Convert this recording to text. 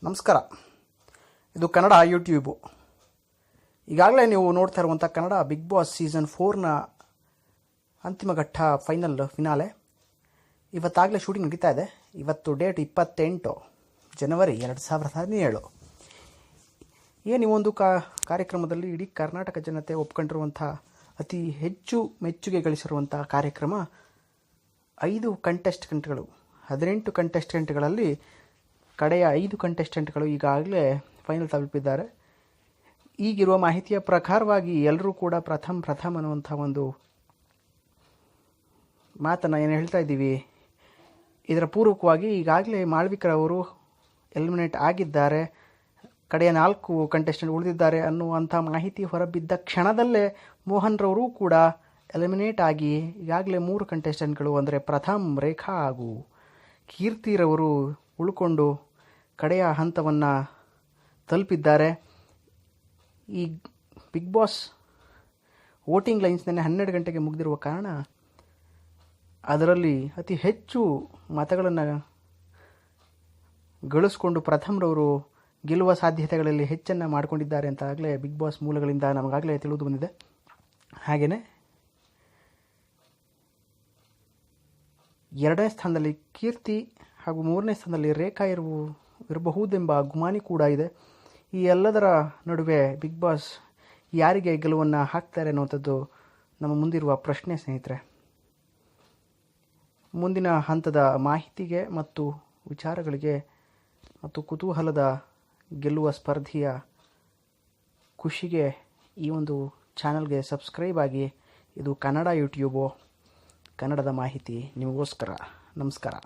ನಮಸ್ಕಾರ. ಇದು ಕನ್ನಡ ಯೂಟ್ಯೂಬು. ಈಗಾಗಲೇ ನೀವು ನೋಡ್ತಾ ಇರುವಂಥ ಕನ್ನಡ ಬಿಗ್ ಬಾಸ್ ಸೀಸನ್ 4ನ ಅಂತಿಮ ಘಟ್ಟ ಫಿನಾಲೆ ಇವತ್ತಾಗಲೇ ಶೂಟಿಂಗ್ ನಡೀತಾ ಇದೆ. ಇವತ್ತು ಡೇಟ್ 28 ಜನವರಿ 2017. ಈ ಒಂದು ಕಾರ್ಯಕ್ರಮದಲ್ಲಿ ಇಡೀ ಕರ್ನಾಟಕ ಜನತೆ ಒಪ್ಕೊಂಡಿರುವಂಥ ಅತಿ ಹೆಚ್ಚು ಮೆಚ್ಚುಗೆ ಗಳಿಸಿರುವಂಥ ಕಾರ್ಯಕ್ರಮ 5 ಕಂಟೆಸ್ಟೆಂಟ್ಗಳು. 18 ಕಂಟೆಸ್ಟೆಂಟ್ಗಳಲ್ಲಿ ಕಡೆಯ 5 ಕಂಟೆಸ್ಟೆಂಟ್ಗಳು ಈಗಾಗಲೇ ಫೈನಲ್ ತಲುಪಿದ್ದಾರೆ. ಈಗಿರುವ ಮಾಹಿತಿಯ ಪ್ರಕಾರವಾಗಿ ಎಲ್ಲರೂ ಕೂಡ ಪ್ರಥಮ್ ಅನ್ನುವಂಥ ಒಂದು ಮಾತನ್ನು ಏನು ಹೇಳ್ತಾ ಇದ್ದೀವಿ. ಇದರ ಪೂರ್ವಕವಾಗಿ ಈಗಾಗಲೇ ಮಾಳ್ವಿಕರವರು ಎಲಿಮಿನೇಟ್ ಆಗಿದ್ದಾರೆ, ಕಡೆಯ 4 ಕಂಟೆಸ್ಟೆಂಟ್ ಉಳಿದಿದ್ದಾರೆ ಅನ್ನುವಂಥ ಮಾಹಿತಿ ಹೊರಬಿದ್ದ ಕ್ಷಣದಲ್ಲೇ ಮೋಹನ್ ರವರು ಕೂಡ ಎಲಿಮಿನೇಟ್ ಆಗಿ ಈಗಾಗಲೇ 3 ಕಂಟೆಸ್ಟೆಂಟ್ಗಳು ಅಂದರೆ ಪ್ರಥಮ್, ರೇಖಾ ಹಾಗೂ ಕೀರ್ತಿರವರು ಉಳ್ಕೊಂಡು ಕಡೆಯ ಹಂತವನ್ನು ತಲುಪಿದ್ದಾರೆ. ಈ ಬಿಗ್ ಬಾಸ್ ವೋಟಿಂಗ್ ಲೈನ್ಸ್ 12 ಗಂಟೆಗೆ ಮುಗಿದಿರುವ ಕಾರಣ ಅದರಲ್ಲಿ ಅತಿ ಹೆಚ್ಚು ಮತಗಳನ್ನು ಗಳಿಸ್ಕೊಂಡು ಪ್ರಥಮ್ರವರು ಗೆಲ್ಲುವ ಸಾಧ್ಯತೆಗಳಲ್ಲಿ ಹೆಚ್ಚನ್ನು ಮಾಡಿಕೊಂಡಿದ್ದಾರೆ ಅಂತ ಆಗಲೇ ಬಿಗ್ ಬಾಸ್ ಮೂಲಗಳಿಂದ ನಮಗಾಗಲೇ ತಿಳಿದು ಬಂದಿದೆ. ಹಾಗೆಯೇ 2ನೇ ಸ್ಥಾನದಲ್ಲಿ ಕೀರ್ತಿ ಹಾಗೂ 3ನೇ ಸ್ಥಾನದಲ್ಲಿ ರೇಖಾ ಇರಬಹುದೆಂಬ ಗುಮಾನಿ ಕೂಡ ಇದೆ. ಈ ಎಲ್ಲದರ ನಡುವೆ ಬಿಗ್ ಬಾಸ್ ಯಾರಿಗೆ ಗೆಲುವನ್ನು ಹಾಕ್ತಾರೆ ಅನ್ನುವಂಥದ್ದು ನಮ್ಮ ಮುಂದಿರುವ ಪ್ರಶ್ನೆ ಸ್ನೇಹಿತರೆ. ಮುಂದಿನ ಹಂತದ ಮಾಹಿತಿಗೆ ಮತ್ತು ವಿಚಾರಗಳಿಗೆ ಮತ್ತು ಕುತೂಹಲದ ಗೆಲ್ಲುವ ಸ್ಪರ್ಧೆಯ ಖುಷಿಗೆ ಈ ಒಂದು ಚಾನಲ್ಗೆ ಸಬ್ಸ್ಕ್ರೈಬ್ ಆಗಿ. ಇದು ಕನ್ನಡ ಯೂಟ್ಯೂಬು, ಕನ್ನಡದ ಮಾಹಿತಿ ನಿಮಗೋಸ್ಕರ. ನಮಸ್ಕಾರ.